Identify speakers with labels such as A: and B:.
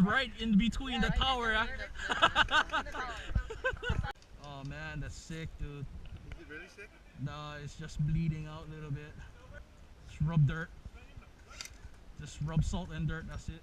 A: right in between the tower. Oh man, that's sick, dude.
B: Is it really sick?
A: No, it's just bleeding out a little bit. Just rub dirt. Just rub salt and dirt, that's it.